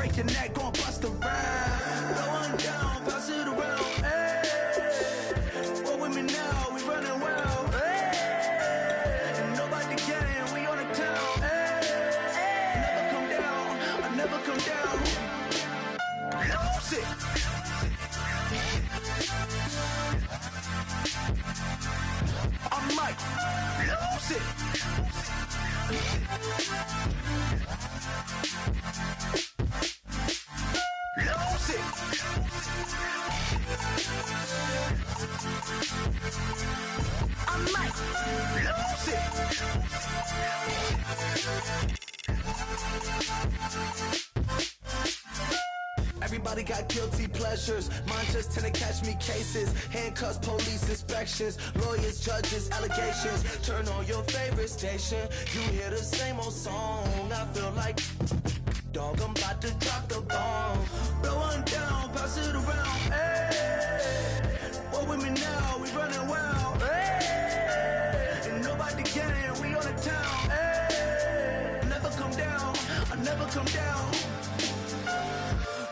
break your neck, gon' bust around. Going down, pass it around. Hey, roll with me now, we running wild. Hey, and nobody can, we on the town. Hey, never come down, I never come down. Lose it. I might lose it. Lose it. I might lose it. Everybody got guilty pleasures. Mine just tend to catch me cases. Handcuffs, police inspections, lawyers, judges, allegations. Turn on your favorite station. You hear the same old song. I feel like, dog, I'm about to drop the bomb. Blowing down, pass it around. Hey, roll with me now, we running wild. Hey, and nobody can, we on the town. Hey, never come down, I never come down.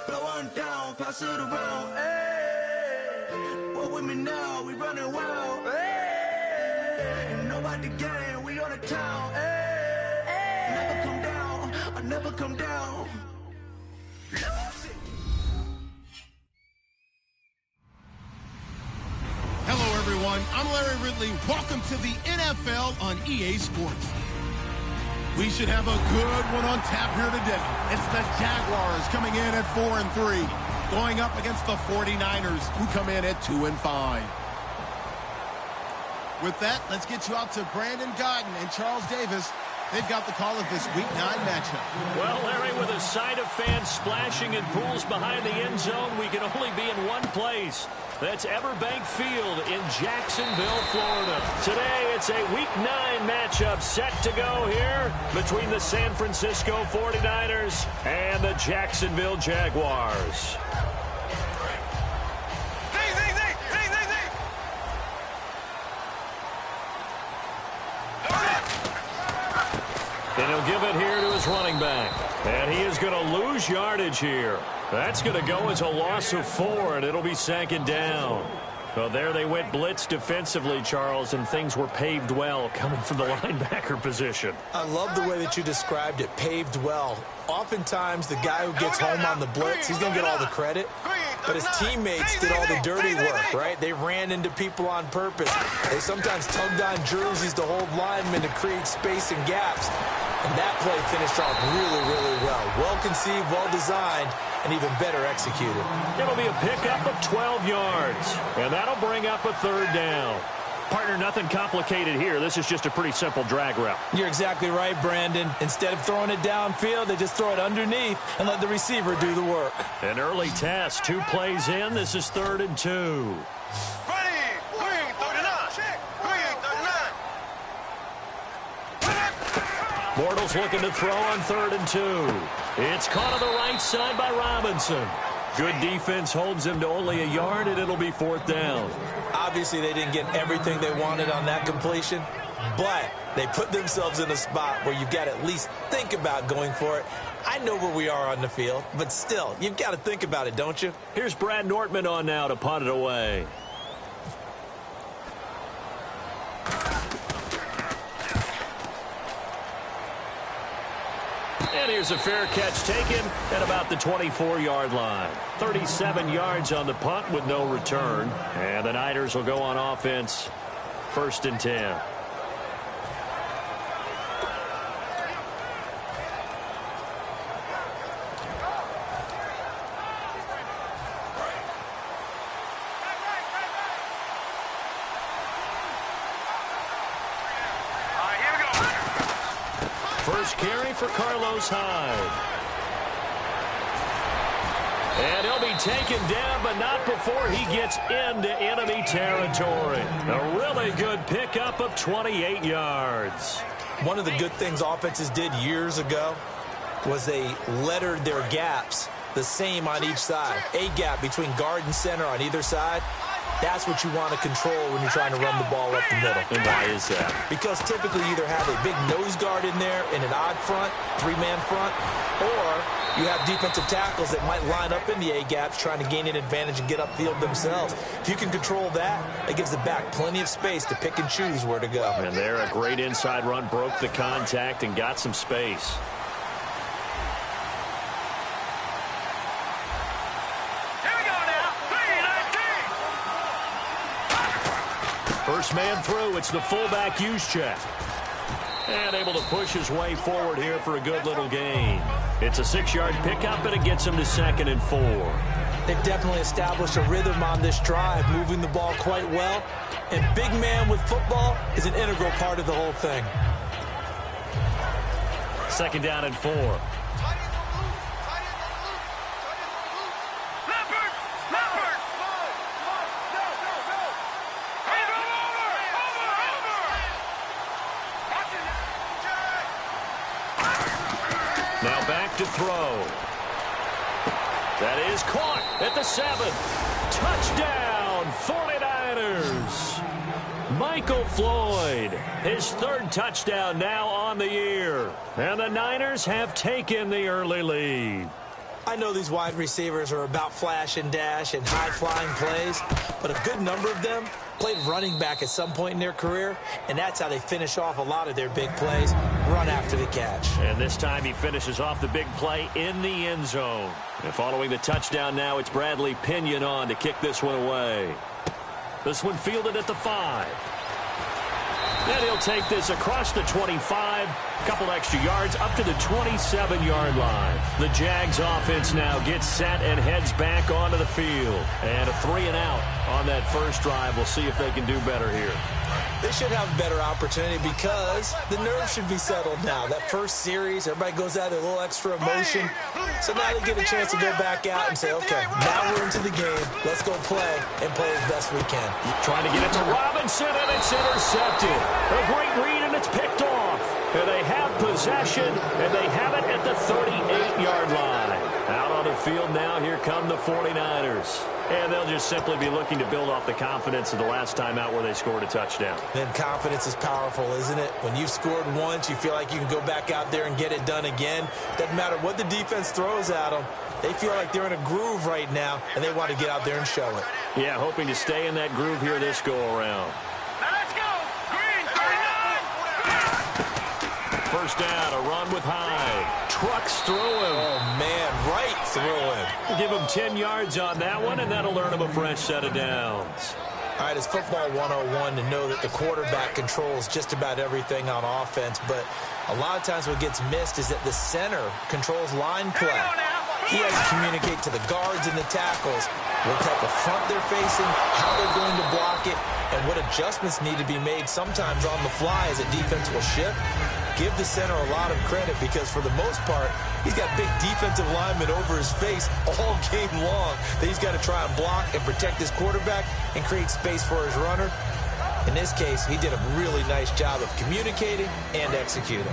Blowing down, pass it around. Hey, roll with me now, we running wild. Hey, and nobody can, we on the town. Hey, never come down, I never come down. Hello, everyone. I'm Larry Ridley. Welcome to the NFL on EA Sports. We should have a good one on tap here today. It's the Jaguars coming in at 4-3, going up against the 49ers, who come in at 2-5. With that, let's get you out to Brandon Godden and Charles Davis. They've got the call of this Week 9 matchup. Well, Larry, with a sight of fans splashing in pools behind the end zone, we can only be in one place. That's Everbank Field in Jacksonville, Florida. Today, it's a Week 9 matchup set to go here between the San Francisco 49ers and the Jacksonville Jaguars. And he'll give it here to his running back. And he is going to lose yardage here. That's going to go as a loss of 4, and it'll be second down. So there they went blitz defensively, Charles, and things were paved well coming from the linebacker position. I love the way that you described it, paved well. Oftentimes, the guy who gets home on the blitz, he's going to get all the credit. But his teammates did all the dirty work, right? They ran into people on purpose. They sometimes tugged on jerseys to hold linemen to create space and gaps. And that play finished off really, really well. Well-conceived, well-designed, and even better executed. It'll be a pickup of 12 yards, and that'll bring up a third down. Partner, nothing complicated here. This is just a pretty simple drag route. You're exactly right, Brandon. Instead of throwing it downfield, they just throw it underneath and let the receiver do the work. An early test, 2 plays in. This is 3rd and 2. Bortles looking to throw on 3rd and 2. It's caught on the right side by Robinson. Good defense holds him to only a yard, and it'll be 4th down. Obviously, they didn't get everything they wanted on that completion, but they put themselves in a spot where you've got to at least think about going for it. I know where we are on the field, but still, you've got to think about it, don't you? Here's Brad Nortman on now to punt it away. And here's a fair catch taken at about the 24-yard line. 37 yards on the punt with no return. And the Niners will go on offense, 1st and 10. First carry for Carlos Hyde. And he'll be taken down, but not before he gets into enemy territory. A really good pickup of 28 yards. One of the good things offenses did years ago was they lettered their gaps the same on each side. A gap between guard and center on either side. That's what you want to control when you're trying to run the ball up the middle. And why is that? Because typically you either have a big nose guard in there in an odd front, three-man front, or you have defensive tackles that might line up in the A-gaps trying to gain an advantage and get upfield themselves. If you can control that, it gives the back plenty of space to pick and choose where to go. And there, a great inside run, broke the contact and got some space. First man through, it's the fullback Juszczyk. And able to push his way forward here for a good little gain. It's a 6-yard pickup, and it gets him to 2nd and 4. They've definitely established a rhythm on this drive, moving the ball quite well. And big man with football is an integral part of the whole thing. 2nd down and 4. Now back to throw. That is caught at the 7. Touchdown, 49ers. Michael Floyd, his 3rd touchdown now on the year. And the Niners have taken the early lead. I know these wide receivers are about flash and dash and high-flying plays, but a good number of them played running back at some point in their career, and that's how they finish off a lot of their big plays, run after the catch. And this time he finishes off the big play in the end zone. And following the touchdown now, it's Bradley Pinion on to kick this one away. This one fielded at the 5. And he'll take this across the 25, couple extra yards up to the 27-yard line. The Jags offense now gets set and heads back onto the field. And a 3-and-out on that first drive. We'll see if they can do better here. They should have a better opportunity because the nerves should be settled now. That first series, everybody goes out with a little extra emotion. So now they get a chance to go back out and say, okay, now we're into the game. Let's go play and play as best we can. Trying to get it to Robinson, and it's intercepted. A great read, and it's picked off. And they have possession, and they have it at the 38-yard line. Out on the field now, here come the 49ers. And they'll just simply be looking to build off the confidence of the last time out where they scored a touchdown. Then confidence is powerful, isn't it? When you've scored once, you feel like you can go back out there and get it done again. Doesn't matter what the defense throws at them. They feel like they're in a groove right now, and they want to get out there and show it. Yeah, hoping to stay in that groove here this go-around. Let's go! Green, 39! First down, a run with Hyde. Trucks through him. Oh, man, right through him. Give him 10 yards on that one, and that'll earn him a fresh set of downs. All right, it's football 101 to know that the quarterback controls just about everything on offense, but a lot of times what gets missed is that the center controls line play. He has to communicate to the guards and the tackles what type of front they're facing, how they're going to block it, and what adjustments need to be made sometimes on the fly as a defense will shift. Give the center a lot of credit because for the most part, he's got big defensive linemen over his face all game long that he's got to try and block and protect his quarterback and create space for his runner. In this case, he did a really nice job of communicating and executing.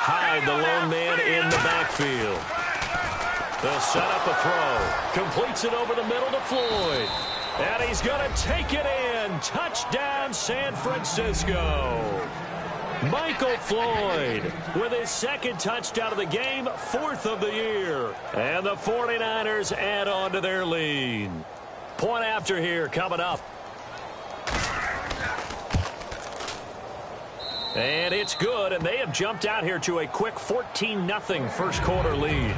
Hyde, the lone man in the backfield. They'll set up a throw. Completes it over the middle to Floyd. And he's going to take it in. Touchdown, San Francisco. Michael Floyd with his 2nd touchdown of the game, 4th of the year. And the 49ers add on to their lead. Point after here coming up. And it's good, and they have jumped out here to a quick 14-0 first quarter lead.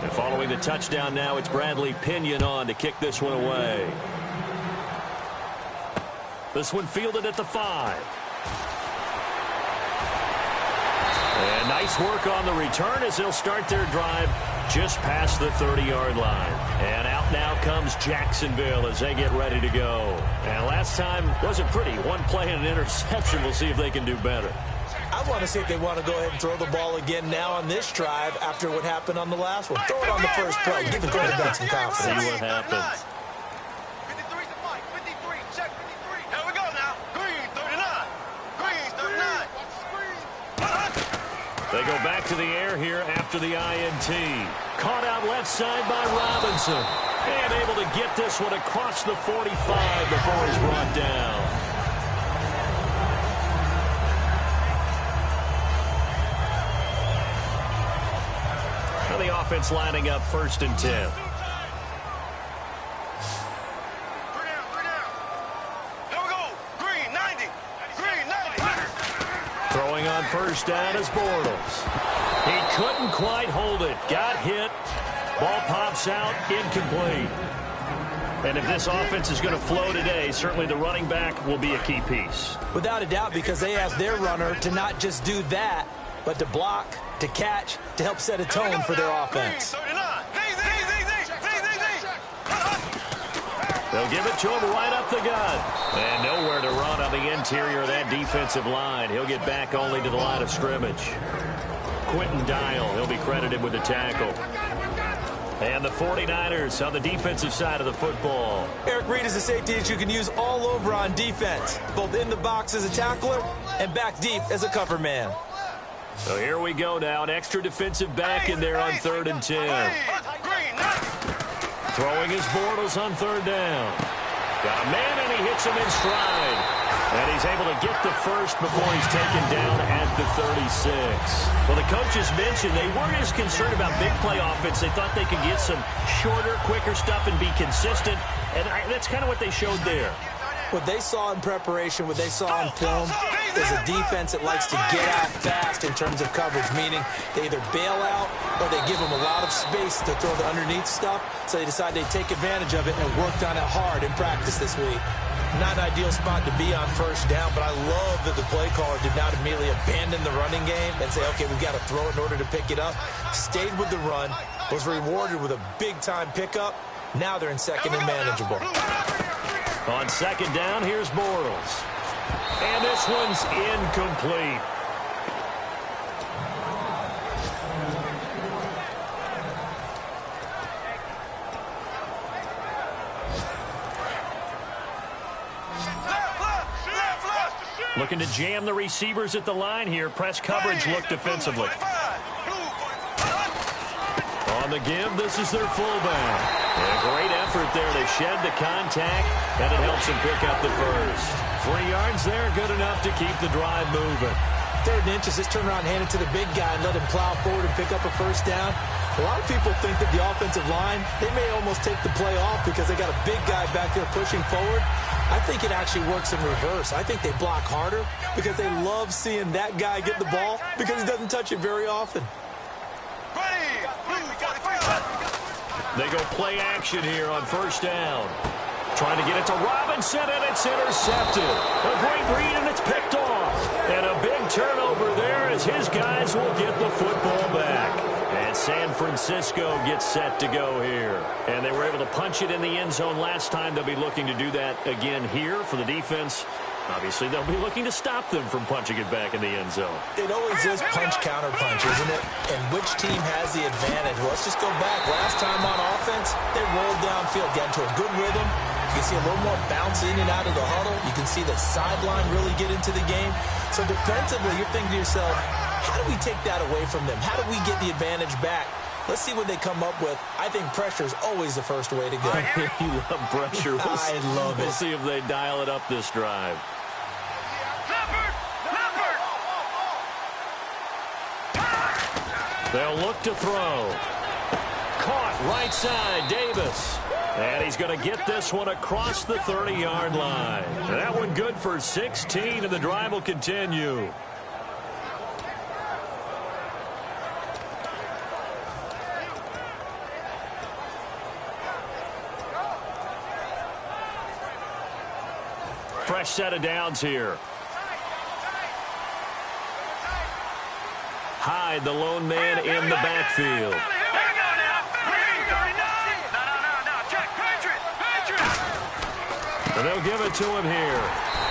And following the touchdown now, it's Bradley Pinion on to kick this one away. This one fielded at the 5. And nice work on the return as they'll start their drive just past the 30-yard line. And out now comes Jacksonville as they get ready to go. And last time wasn't pretty. One play and an interception. We'll see if they can do better. I want to see if they want to go ahead and throw the ball again now on this drive after what happened on the last one. Throw it on the first play. Give the quarterback some confidence. See what happens. 53's the fight. 53. Check 53. Here we go now. Green, They go back to the air here after the INT. Caught out left side by Robinson. And able to get this one across the 45 before he's brought down. Now the offense lining up 1st and 10. Throwing on 1st down is Bortles. He couldn't quite hold it. Got hit. Ball pops out. Incomplete. And if this offense is going to flow today, certainly the running back will be a key piece. Without a doubt, because they asked their runner to not just do that, but to block, to catch, to help set a tone for their offense. They'll give it to him right up the gut. And nowhere to run on the interior of that defensive line. He'll get back only to the line of scrimmage. Quentin Dial, he'll be credited with the tackle. And the 49ers on the defensive side of the football. Eric Reed is a safety that you can use all over on defense, both in the box as a tackler and back deep as a cover man. So here we go now. An extra defensive back in there on 3rd and 10. Throwing his Bortles on 3rd down. Got a man, and he hits him in stride. And he's able to get the first before he's taken down at the 36. Well, the coaches mentioned they weren't as concerned about big play offense. They thought they could get some shorter, quicker stuff and be consistent. And that's kind of what they showed there. What they saw in preparation, what they saw in film, is a defense that likes to get out fast in terms of coverage, meaning they either bail out or they give them a lot of space to throw the underneath stuff, so they decide they'd take advantage of it and worked on it hard in practice this week. Not an ideal spot to be on 1st down, but I love that the play caller did not immediately abandon the running game and say, okay, we've got to throw it in order to pick it up. Stayed with the run, was rewarded with a big-time pickup. Now they're in 2nd and manageable. On 2nd down, here's Bortles. And this one's incomplete. Looking to jam the receivers at the line here. Press coverage look defensively. On the give, this is their fullback. And a great effort there to shed the contact, and it helps him pick up the first. 3 yards there, good enough to keep the drive moving. 3rd and inches, just turn around and hand it to the big guy and let him plow forward and pick up a 1st down. A lot of people think that the offensive line, they may almost take the play off because they got a big guy back there pushing forward. I think it actually works in reverse. I think they block harder because they love seeing that guy get the ball because he doesn't touch it very often. They go play action here on 1st down. Trying to get it to Robinson, and it's intercepted. A great read, and it's picked off. And a big turnover there as his guys will get the football back. And San Francisco gets set to go here. And they were able to punch it in the end zone last time. They'll be looking to do that again here for the defense. Obviously, they'll be looking to stop them from punching it back in the end zone. It always is punch-counter-punch, isn't it? And which team has the advantage? Well, let's just go back. Last time on offense, they rolled downfield, got into a good rhythm. You can see a little more bounce in and out of the huddle. You can see the sideline really get into the game. So defensively, you're thinking to yourself, how do we take that away from them? How do we get the advantage back? Let's see what they come up with. I think pressure is always the first way to go. You love pressure. I love it. We'll see if they dial it up this drive. They'll look to throw. Caught right side, Davis. And he's going to get this one across the 30-yard line. And that one good for 16, and the drive will continue. Fresh set of downs here. Hyde, the lone man in the backfield. And they'll give it to him here.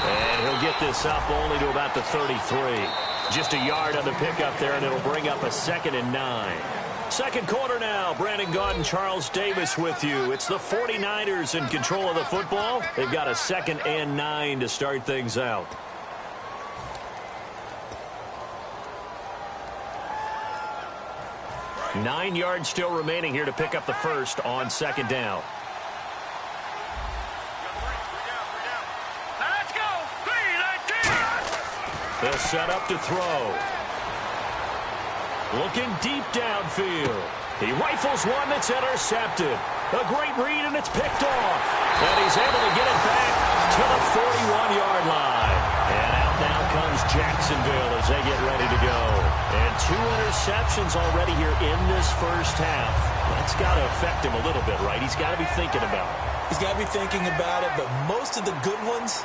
And he'll get this up only to about the 33. Just a yard on the pickup there, and it'll bring up a 2nd and 9. Second quarter now. Brandon Gaudin, Charles Davis with you. It's the 49ers in control of the football. They've got a 2nd and 9 to start things out. 9 yards still remaining here to pick up the first on second down. Let's go. 3-19. They'll set up to throw. Looking deep downfield. He rifles one that's intercepted. A great read, and it's picked off. And he's able to get it back to the 41-yard line. And out now comes Jacksonville as they get ready to go. And 2 interceptions already here in this first half. That's got to affect him a little bit, right? He's got to be thinking about it. He's got to be thinking about it, but most of the good ones,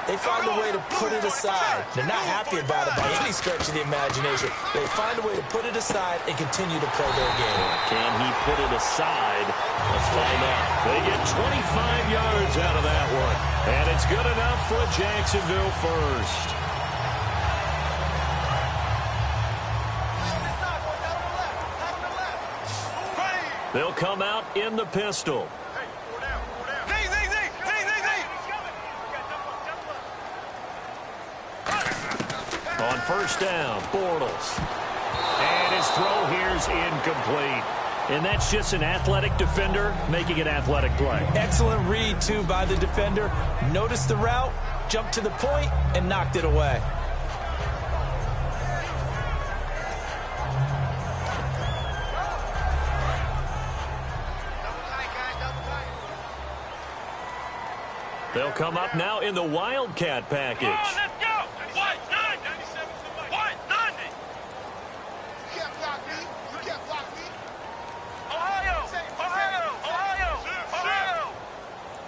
they find a way to put it aside. They're not happy about it by any stretch of the imagination. They find a way to put it aside and continue to play their game. Can he put it aside? Let's find out. They get 25 yards out of that one. And it's good enough for a Jacksonville first. They'll come out in the pistol. On first down, Bortles. And his throw here's incomplete. And that's just an athletic defender making an athletic play. Excellent read, too, by the defender. Noticed the route, jumped to the point, and knocked it away. They'll come up now in the Wildcat package. Let's go. 190. 190. You can't block me. You can't block me. Ohio.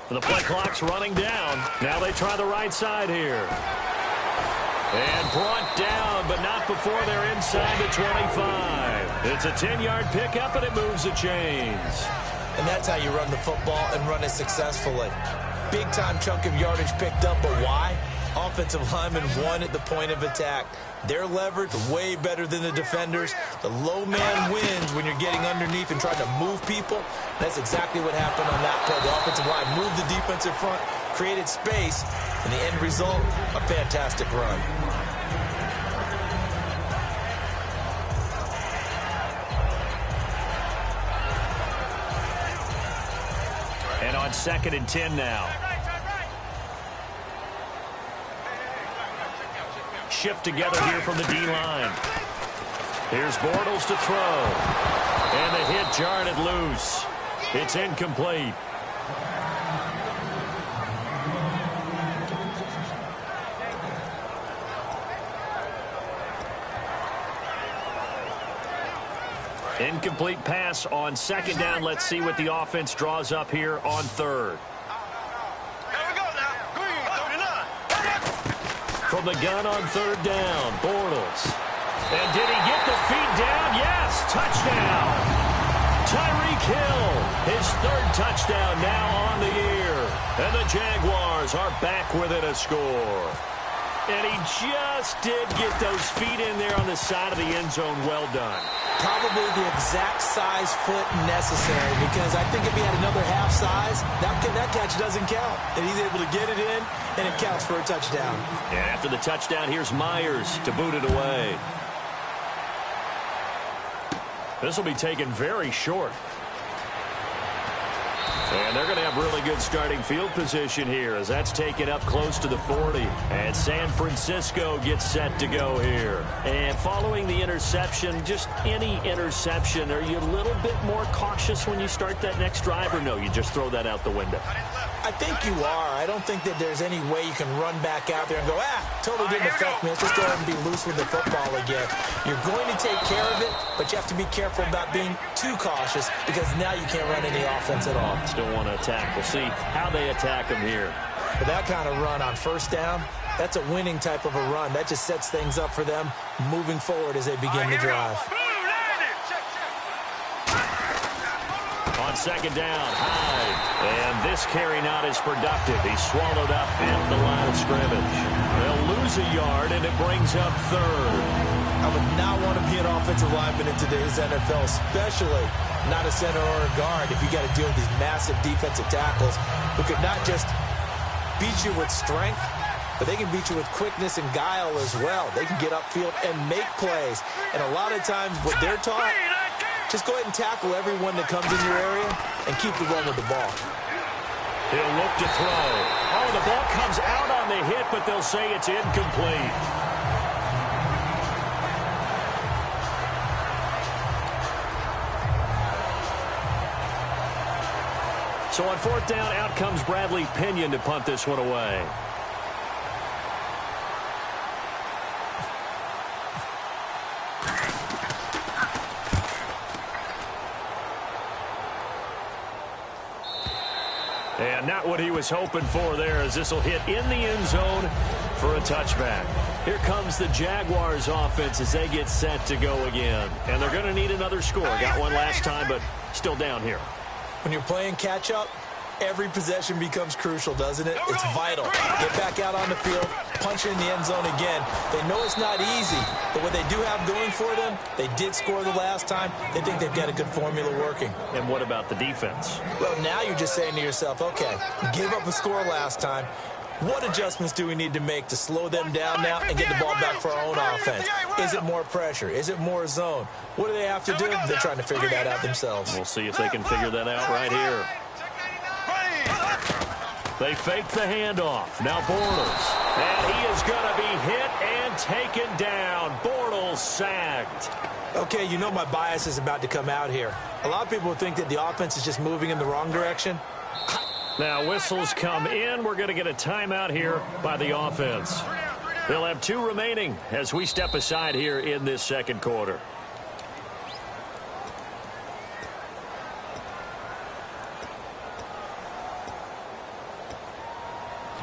The play clock's running down. Now they try the right side here. And brought down, but not before they're inside the 25. It's a 10-yard pickup, and it moves the chains. And that's how you run the football and run it successfully. Big-time chunk of yardage picked up, but why? Offensive linemen won at the point of attack. Their leverage way better than the defenders. The low man wins when you're getting underneath and trying to move people. That's exactly what happened on that play. The offensive line moved the defensive front, created space, and the end result, a fantastic run. And on 2nd and 10 now. Shift together here from the D-line. Here's Bortles to throw. And the hit jarred it loose. It's incomplete. Incomplete pass on 2nd down. Let's see what the offense draws up here on 3rd. Here we go now. Green, 39. From the gun on 3rd down, Bortles. And did he get the feet down? Yes, touchdown. Tyreek Hill, his 3rd touchdown now on the year. And the Jaguars are back within a score. And he just did get those feet in there on the side of the end zone. Well done. Probably the exact size foot necessary, because I think if he had another half size, that catch doesn't count. And he's able to get it in, and it counts for a touchdown. And after the touchdown, here's Myers to boot it away. This will be taken very short. And they're going to have really good starting field position here as that's taken up close to the 40. And San Francisco gets set to go here. And following the interception, just any interception, are you a little bit more cautious when you start that next drive, or no, you just throw that out the window? I think you are. I don't think that there's any way you can run back out there and go, totally didn't affect me. Let's just go ahead and be loose with the football again. You're going to take care of it, but you have to be careful about being too cautious, because now you can't run any offense at all. Still want to attack. We'll see how they attack them here. But that kind of run on 1st down, that's a winning type of a run. That just sets things up for them moving forward as they begin the drive. On 2nd down, Hyde. And this carry not as productive. He's swallowed up at the line of scrimmage. They'll lose a yard, and it brings up 3rd. I would not want to be an offensive lineman in today's NFL, especially not a center or a guard, if you got to deal with these massive defensive tackles who could not just beat you with strength, but they can beat you with quickness and guile as well. They can get upfield and make plays. And a lot of times what they're taught, Just go ahead and tackle everyone that comes in your area and keep the run with the ball. He'll look to throw. Oh, the ball comes out on the hit, but they'll say it's incomplete. So on fourth down, out comes Bradley Pinion to punt this one away. And not what he was hoping for there, as this will hit in the end zone for a touchback. Here comes the Jaguars offense as they get set to go again. And they're going to need another score. Got one last time, but still down here. When you're playing catch-up, every possession becomes crucial, doesn't it? It's vital. Get back out on the field, punch it in the end zone again. They know it's not easy, but what they do have going for them, they did score the last time. They think they've got a good formula working. And what about the defense? Well, now you're just saying to yourself, okay, give up a score last time. What adjustments do we need to make to slow them down now and get the ball back for our own offense? Is it more pressure? Is it more zone? What do they have to do? They're trying to figure that out themselves. We'll see if they can figure that out right here. They fake the handoff. Now Bortles. And he is going to be hit and taken down. Bortles sacked. Okay, you know my bias is about to come out here. A lot of people think that the offense is just moving in the wrong direction. Now whistles come in. We're going to get a timeout here by the offense. They'll have 2 remaining as we step aside here in this second quarter.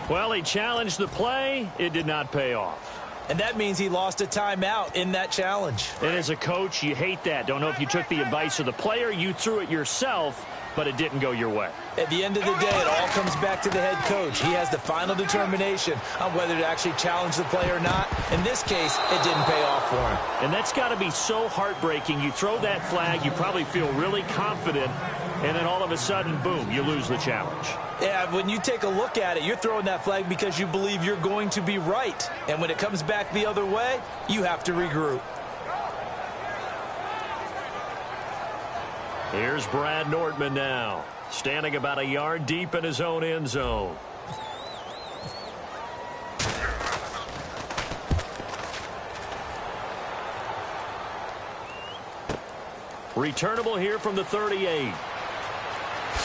Well, he challenged the play. It did not pay off. And that means he lost a timeout in that challenge. And as a coach, you hate that. Don't know if you took the advice of the player. You threw it yourself, but it didn't go your way. At the end of the day, it all comes back to the head coach. He has the final determination on whether to actually challenge the play or not. In this case, it didn't pay off for him. And that's got to be so heartbreaking. You throw that flag, you probably feel really confident, and then all of a sudden, boom, you lose the challenge. Yeah, when you take a look at it, you're throwing that flag because you believe you're going to be right. And when it comes back the other way, you have to regroup. Here's Brad Nordman now, standing about a yard deep in his own end zone. Returnable here from the 38.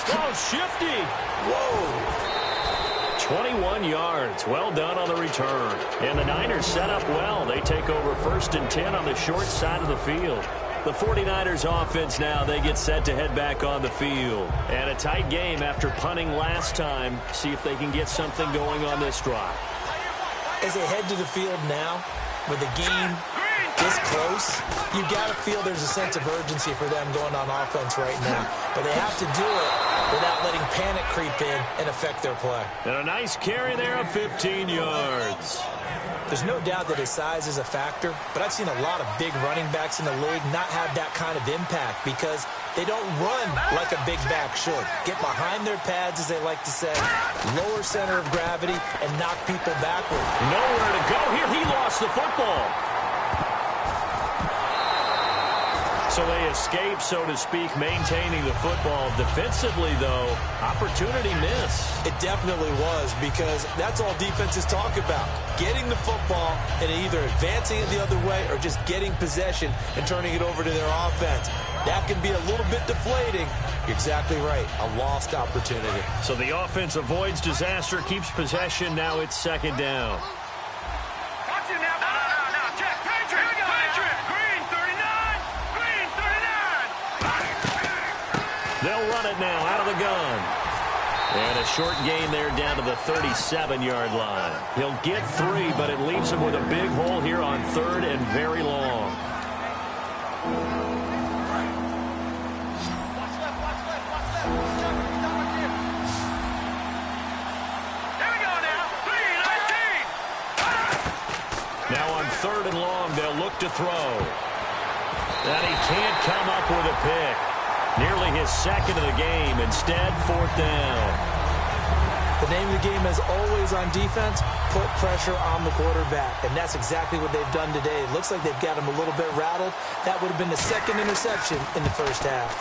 Oh, shifty. Whoa. 21 yards. Well done on the return. And the Niners set up well. They take over 1st and 10 on the short side of the field. The 49ers offense now, they get set to head back on the field. And a tight game after punting last time. See if they can get something going on this drive. As they head to the field now, with the game this close, you got to feel there's a sense of urgency for them going on offense right now. But they have to do it without letting panic creep in and affect their play. And a nice carry there of 15 yards. There's no doubt that his size is a factor, but I've seen a lot of big running backs in the league not have that kind of impact because they don't run like a big back should. Get behind their pads, as they like to say, lower center of gravity, and knock people backward. Nowhere to go here. He lost the football. So they escape, so to speak, maintaining the football. Defensively, though, opportunity miss. It definitely was, because that's all defenses talk about. Getting the football and either advancing it the other way or just getting possession and turning it over to their offense. That can be a little bit deflating. You're exactly right. A lost opportunity. So the offense avoids disaster, keeps possession. Now it's 2nd down. They'll run it now out of the gun. And a short gain there down to the 37-yard line. He'll get 3, but it leaves him with a big hole here on 3rd and very long. Now on 3rd and long, they'll look to throw. And he can't come up with a pick. Nearly his 2nd of the game. Instead, 4th down. The name of the game is always on defense, put pressure on the quarterback. And that's exactly what they've done today. It looks like they've got him a little bit rattled. That would have been the second interception in the first half.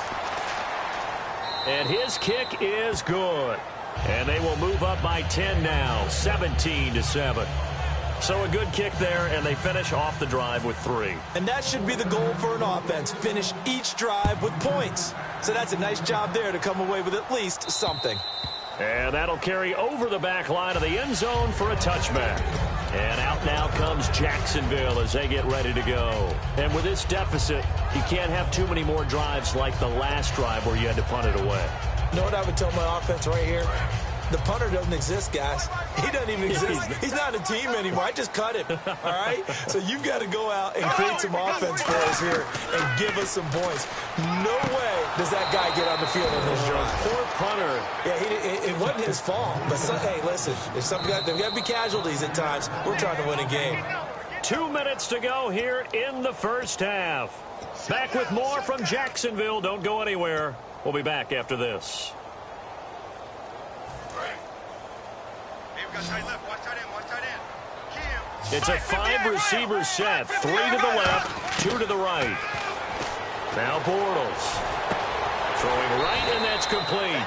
And his kick is good. And they will move up by 10 now, 17-7. So a good kick there, and they finish off the drive with 3. And that should be the goal for an offense, finish each drive with points. So that's a nice job there to come away with at least something. And that'll carry over the back line of the end zone for a touchback. And out now comes Jacksonville as they get ready to go. And with this deficit, you can't have too many more drives like the last drive where you had to punt it away. You know what I would tell my offense right here? The punter doesn't exist, guys. He doesn't even exist. He's not a team anymore. I just cut him, all right? So you've got to go out and create some offense for us here and give us some points. No way does that guy get on the field on this drive. Poor punter. Yeah, it wasn't his fault. But, hey, listen, there's got to be casualties at times. We're trying to win a game. 2 minutes to go here in the first half. Back with more from Jacksonville. Don't go anywhere. We'll be back after this. It's a 5-receiver set. 3 to the left, 2 to the right. Now Bortles. Throwing right, and that's complete.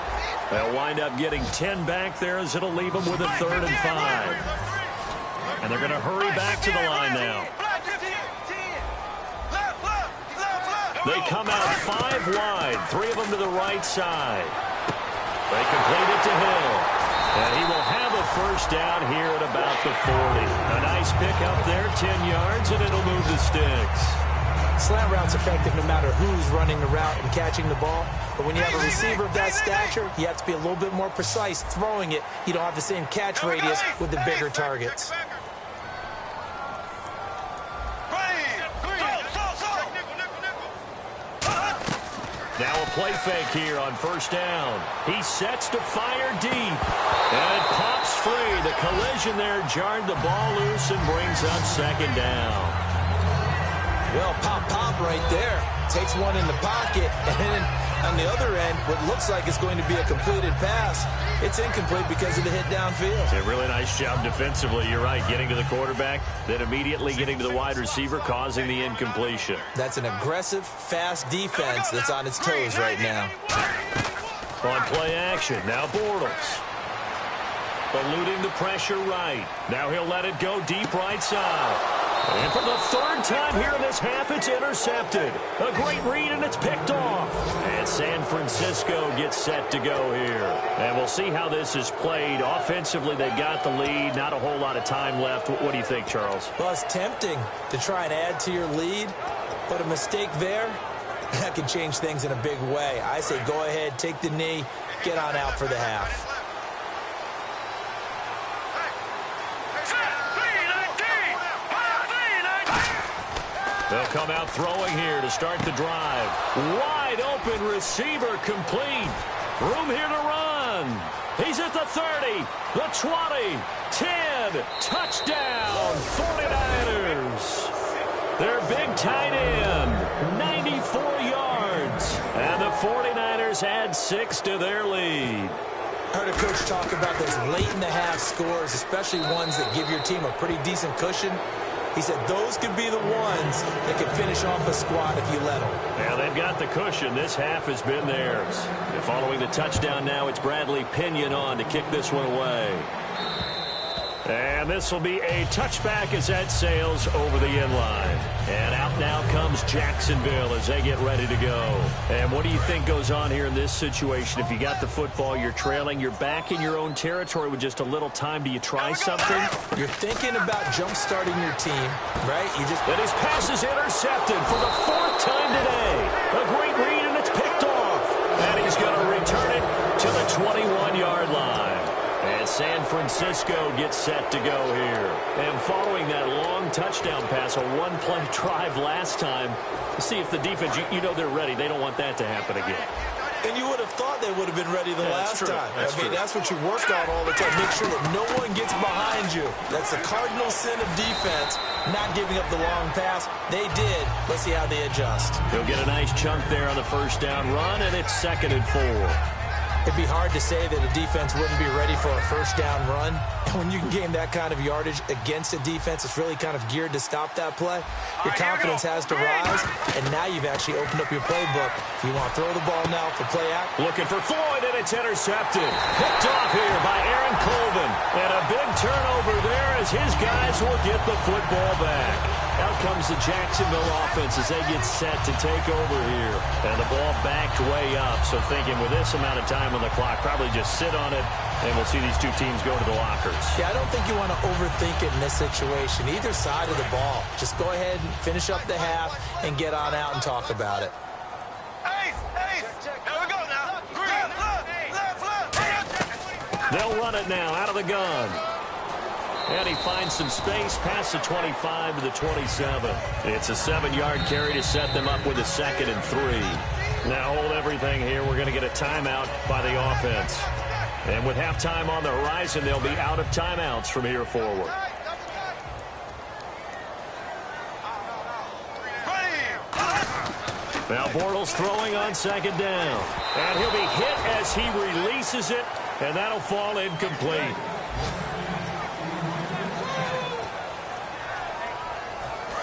They'll wind up getting 10 back there as it'll leave them with a 3rd and 5. And they're going to hurry back to the line now. They come out 5 wide, 3 of them to the right side. They complete it to Hill. And he will have a first down here at about the 40. A nice pick up there, 10 yards, and it'll move the sticks. Slant route's effective no matter who's running the route and catching the ball. But when you have a receiver of that stature, you have to be a little bit more precise throwing it. You don't have the same catch radius with the bigger targets. Now a play fake here on first down. He sets to fire deep. And it pops free. The collision there jarred the ball loose and brings up 2nd down. Well, pop right there. Takes one in the pocket. And then on the other end, what looks like it's going to be a completed pass. It's incomplete because of the hit downfield. A really nice job defensively. You're right. Getting to the quarterback, then immediately getting to the wide receiver, causing the incompletion. That's an aggressive, fast defense that's on its toes right now. On play action, now Bortles. Eluding the pressure right. Now he'll let it go deep right side. And for the 3rd time here in this half, it's intercepted. A great read, and it's picked off. And San Francisco gets set to go here. And we'll see how this is played. Offensively, they've got the lead. Not a whole lot of time left. What do you think, Charles? Well, it's tempting to try and add to your lead, but a mistake there, that could change things in a big way. I say go ahead, take the knee, get on out for the half. They'll come out throwing here to start the drive. Wide open receiver complete. Room here to run. He's at the 30, the 20, 10. Touchdown, 49ers. Their big tight end, 94 yards. And the 49ers add 6 to their lead. I heard a coach talk about those late-in-the-half scores, especially ones that give your team a pretty decent cushion. He said those could be the ones that could finish off a squad if you let them. Yeah, they've got the cushion. This half has been theirs. And following the touchdown now, it's Bradley Pinion on to kick this one away. And this will be a touchback as that sails over the end line. And out now comes Jacksonville as they get ready to go. And what do you think goes on here in this situation? If you got the football, you're trailing, you're back in your own territory with just a little time. Do you try something? You're thinking about jump-starting your team, right? And his pass is intercepted for the 4th time today. A great read, and it's picked off. And he's going to return it to the 21-yard line. And San Francisco gets set to go here. And following that long touchdown pass, a one-play drive last time, see if the defense, you know they're ready. They don't want that to happen again. And you would have thought they would have been ready the last time. That's what you work on all the time. Make sure that no one gets behind you. That's the cardinal sin of defense, not giving up the long pass. They did. Let's see how they adjust. He'll get a nice chunk there on the first down run, and it's 2nd and 4. It'd be hard to say that a defense wouldn't be ready for a first down run. And when you can gain that kind of yardage against a defense, it's really kind of geared to stop that play. Your confidence has to rise, and now you've actually opened up your playbook. If you want to throw the ball now for play act. Looking for Floyd, and it's intercepted. Picked off here by Aaron Colvin. And a big turnover there as his guys will get the football back. Out comes the Jacksonville offense as they get set to take over here. And the ball backed way up. So thinking with this amount of time on the clock, probably just sit on it, and we'll see these two teams go to the lockers. Yeah, I don't think you want to overthink it in this situation. Either side of the ball. Just go ahead and finish up the half and get on out and talk about it. Ace! Here we go now. Green, left. They'll run it now out of the gun. And he finds some space past the 25 to the 27. It's a 7-yard carry to set them up with a 2nd and 3. Now hold everything here. We're going to get a timeout by the offense. And with halftime on the horizon, they'll be out of timeouts from here forward. Now Bortles throwing on 2nd down. And he'll be hit as he releases it, and that'll fall incomplete.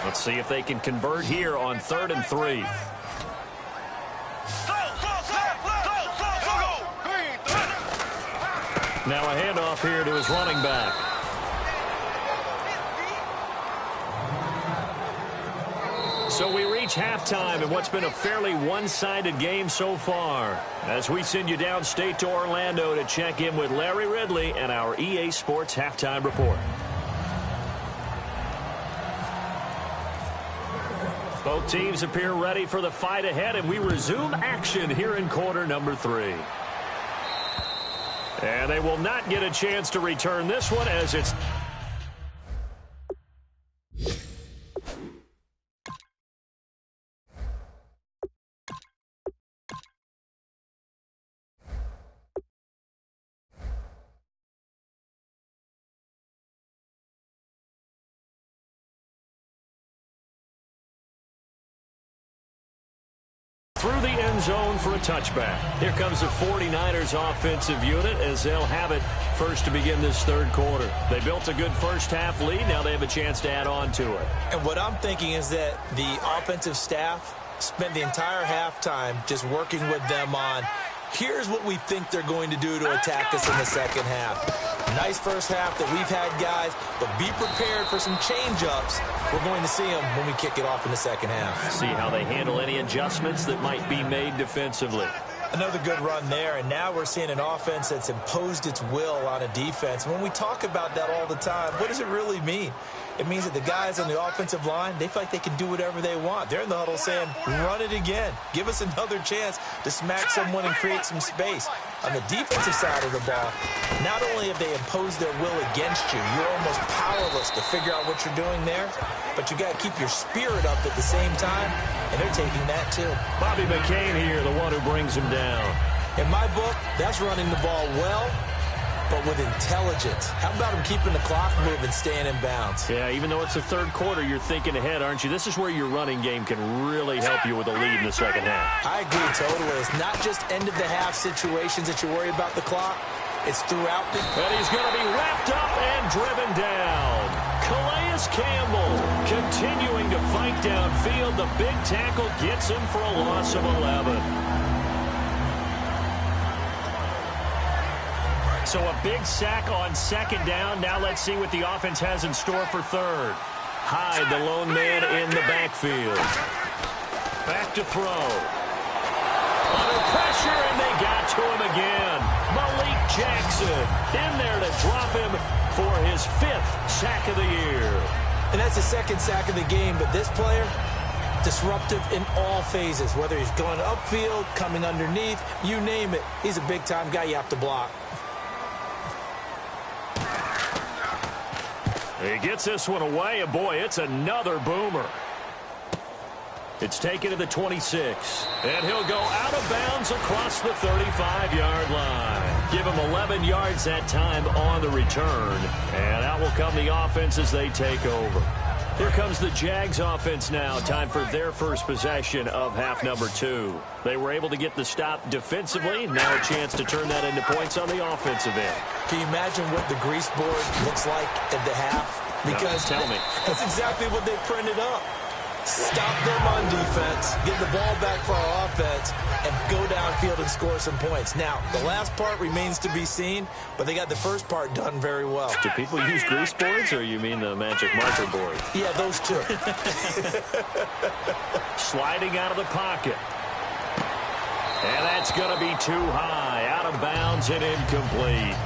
Let's see if they can convert here on 3rd and 3. Now a handoff here to his running back. So we reach halftime in what's been a fairly one-sided game so far, as we send you downstate to Orlando to check in with Larry Ridley and our EA Sports Halftime Report. Both teams appear ready for the fight ahead, and we resume action here in quarter number 3. And they will not get a chance to return this one as it's... through the end zone for a touchback. Here comes the 49ers offensive unit as they'll have it first to begin this 3rd quarter. They built a good first half lead. Now they have a chance to add on to it. And what I'm thinking is that the offensive staff spent the entire halftime just working with them on, here's what we think they're going to do to attack us in the second half. Nice first half that we've had, guys, but be prepared for some change-ups. We're going to see them when we kick it off in the second half. See how they handle any adjustments that might be made defensively. Another good run there, and now we're seeing an offense that's imposed its will on a defense. When we talk about that all the time, what does it really mean? It means that the guys on the offensive line, they feel like they can do whatever they want. They're in the huddle saying, run it again. Give us another chance to smack someone and create some space. On the defensive side of the ball, not only have they imposed their will against you, you're almost powerless to figure out what you're doing there, but you got to keep your spirit up at the same time, and they're taking that too. Bobby McCain here, the one who brings him down. In my book, that's running the ball well, but with intelligence. How about him keeping the clock moving, staying in bounds? Yeah, even though it's the 3rd quarter, you're thinking ahead, aren't you? This is where your running game can really help you with a lead in the second half. I agree totally. It's not just end-of-the-half situations that you worry about the clock. It's throughout the... And he's going to be wrapped up and driven down. Calais Campbell continuing to fight downfield. The big tackle gets him for a loss of 11. So a big sack on 2nd down. Now let's see what the offense has in store for 3rd. Hyde, the lone man in the backfield. Back to throw. Under pressure, and they got to him again. Malik Jackson in there to drop him for his 5th sack of the year. And that's the 2nd sack of the game, but this player, disruptive in all phases, whether he's going upfield, coming underneath, you name it. He's a big-time guy you have to block. He gets this one away, and boy, it's another boomer. It's taken to the 26, and he'll go out of bounds across the 35-yard line. Give him 11 yards that time on the return, and out will come the offense as they take over. Here comes the Jags offense now. Time for their first possession of half number 2. They were able to get the stop defensively. Now a chance to turn that into points on the offensive end. Can you imagine what the grease board looks like at the half? Because no, tell me. That's exactly what they printed up. Stop them on defense, get the ball back for our offense, and go downfield and score some points. Now, the last part remains to be seen, but they got the first part done very well. Do people use grease boards, or you mean the magic marker board? Yeah, those two. Sliding out of the pocket. And that's going to be too high. Out of bounds and incomplete.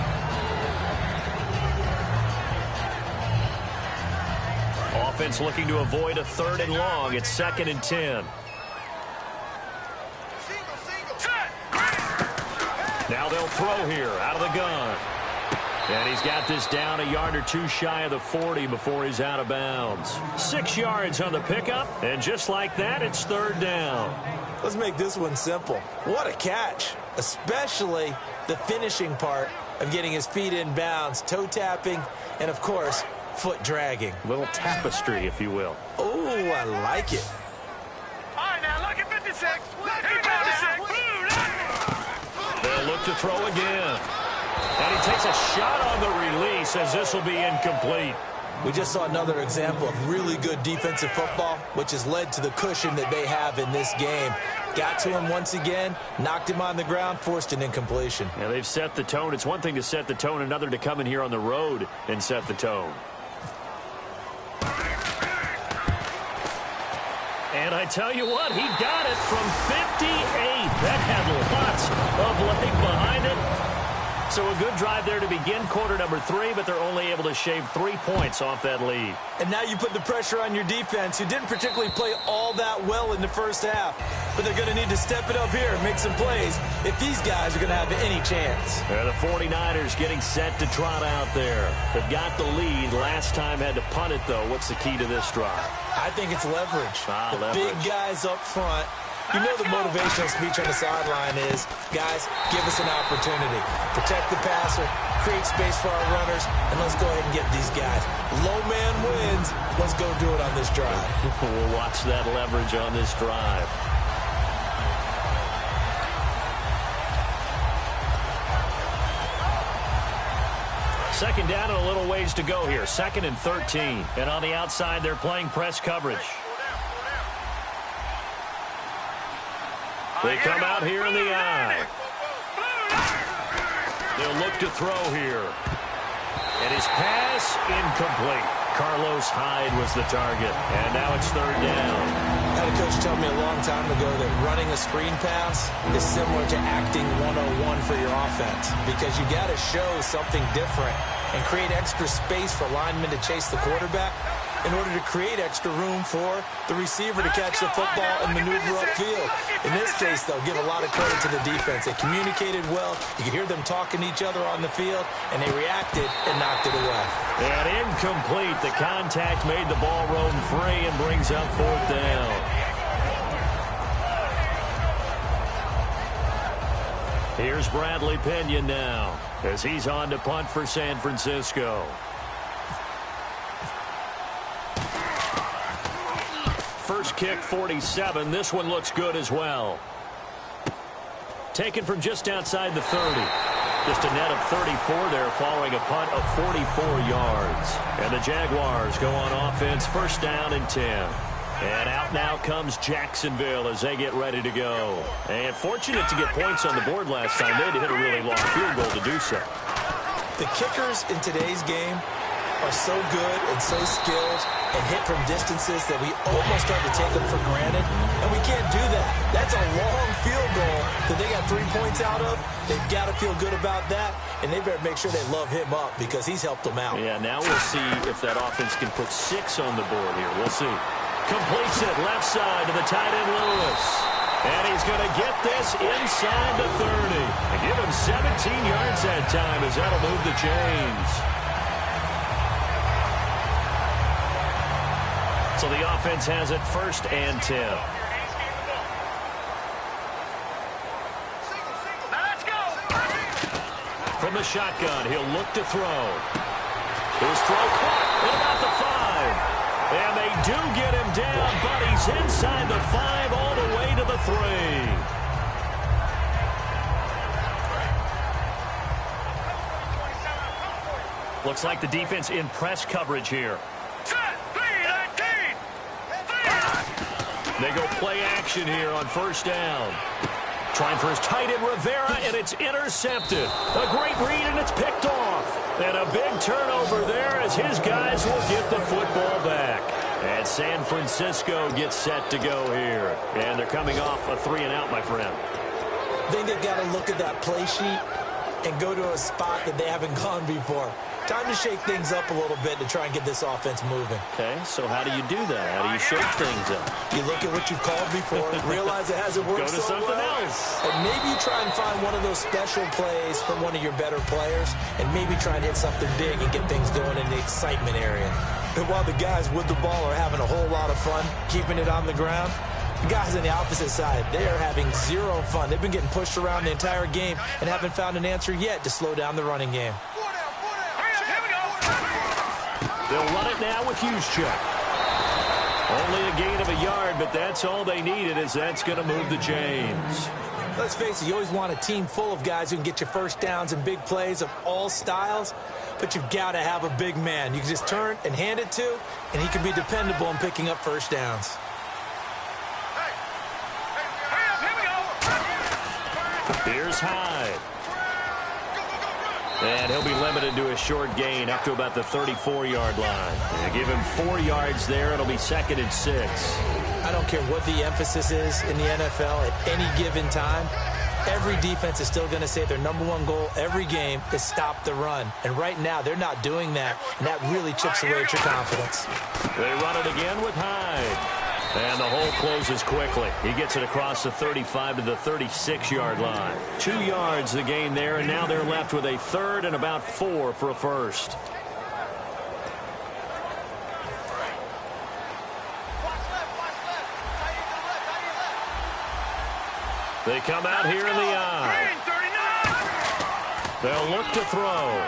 Offense looking to avoid a 3rd and long. It's 2nd and 10. Now they'll throw here out of the gun. And he's got this down a yard or 2 shy of the 40 before he's out of bounds. 6 yards on the pickup, and just like that, it's 3rd down. Let's make this one simple. What a catch, especially the finishing part of getting his feet in bounds, toe tapping, and of course, foot dragging. Little tapestry, if you will. Oh, I like it. All right, now look at 56. Here's 56. They'll look to throw again. And he takes a shot on the release as this will be incomplete. We just saw another example of really good defensive football, which has led to the cushion that they have in this game. Got to him once again, knocked him on the ground, forced an incompletion. Yeah, they've set the tone. It's one thing to set the tone, another to come in here on the road and set the tone. And I tell you what, he got it from 58. That had lots of leg behind it. So a good drive there to begin quarter number 3, but they're only able to shave 3 points off that lead. And now you put the pressure on your defense, who didn't particularly play all that well in the first half. But they're going to need to step it up here and make some plays if these guys are going to have any chance. The 49ers getting set to trot out there. They've got the lead. Last time had to punt it, though. What's the key to this drive? I think it's leverage. Leverage. Big guys up front. You know the motivational speech on the sideline is, guys, give us an opportunity. Protect the passer, create space for our runners, and let's go ahead and get these guys. Low man wins. Let's go do it on this drive. We'll watch that leverage on this drive. Second down and a little ways to go here. 2nd and 13. And on the outside, they're playing press coverage. They come out here in the eye. They'll look to throw here. And his pass incomplete. Carlos Hyde was the target. And now it's 3rd down. I had a coach tell me a long time ago that running a screen pass is similar to acting 101 for your offense, because you got to show something different and create extra space for linemen to chase the quarterback in order to create extra room for the receiver to catch the football and maneuver upfield. In this case, they'll give a lot of credit to the defense. They communicated well. You could hear them talking to each other on the field, and they reacted and knocked it away. And incomplete. The contact made the ball roam free and brings up 4th down. Here's Bradley Pinion now as he's on to punt for San Francisco. First kick, 47. This one looks good as well. Taken from just outside the 30. Just a net of 34 there following a punt of 44 yards. And the Jaguars go on offense, 1st down and 10. And out now comes Jacksonville as they get ready to go. And fortunate to get points on the board last time. They had to hit a really long field goal to do so. The kickers in today's game are so good and so skilled and hit from distances that we almost start to take them for granted, and we can't do that. That's a long field goal that they got 3 points out of. They've got to feel good about that, and they better make sure they love him up because he's helped them out. Yeah, now we'll see if that offense can put 6 on the board here. We'll see. Completes it left side to the tight end Lewis. And he's going to get this inside the 30. And give him 17 yards that time as that'll move the chains. So the offense has it 1st and 10. Let's go. From the shotgun, he'll look to throw. His throw caught at about the 5. And they do get him down, but he's inside the 5 all the way to the 3. Looks like the defense in press coverage here. They go play action here on first down. Trying for his tight end, Rivera, and it's intercepted. A great read, and it's picked off. And a big turnover there as his guys will get the football back. And San Francisco gets set to go here. And they're coming off a 3-and-out, my friend. I think they've got to look at that play sheet and go to a spot that they haven't gone before. Time to shake things up a little bit to try and get this offense moving. Okay, so how do you do that? How do you shake things up? You look at what you've called before, realize it hasn't worked Go to so something well, else. and maybe you try and find one of those special plays from one of your better players, and maybe try and hit something big and get things going in the excitement area. And while the guys with the ball are having a whole lot of fun keeping it on the ground, the guys on the opposite side, they are having zero fun. They've been getting pushed around the entire game and haven't found an answer yet to slow down the running game. They'll run it now with Juszczyk. Only a gain of a yard, but that's all they needed, as that's going to move the chains. Let's face it, you always want a team full of guys who can get you first downs and big plays of all styles, but you've got to have a big man you can just turn and hand it to, and he can be dependable in picking up first downs. Here's Hyde. And he'll be limited to a short gain up to about the 34-yard line. They give him 4 yards there. It'll be 2nd and 6. I don't care what the emphasis is in the NFL at any given time. Every defense is still going to say their #1 goal every game is stop the run. And right now, they're not doing that, and that really chips away at your confidence. They run it again with Hyde. And the hole closes quickly. He gets it across the 35 to the 36-yard line. 2 yards the gain there, and now they're left with a 3rd and about 4 for a first. They come out here in the eye. They'll look to throw.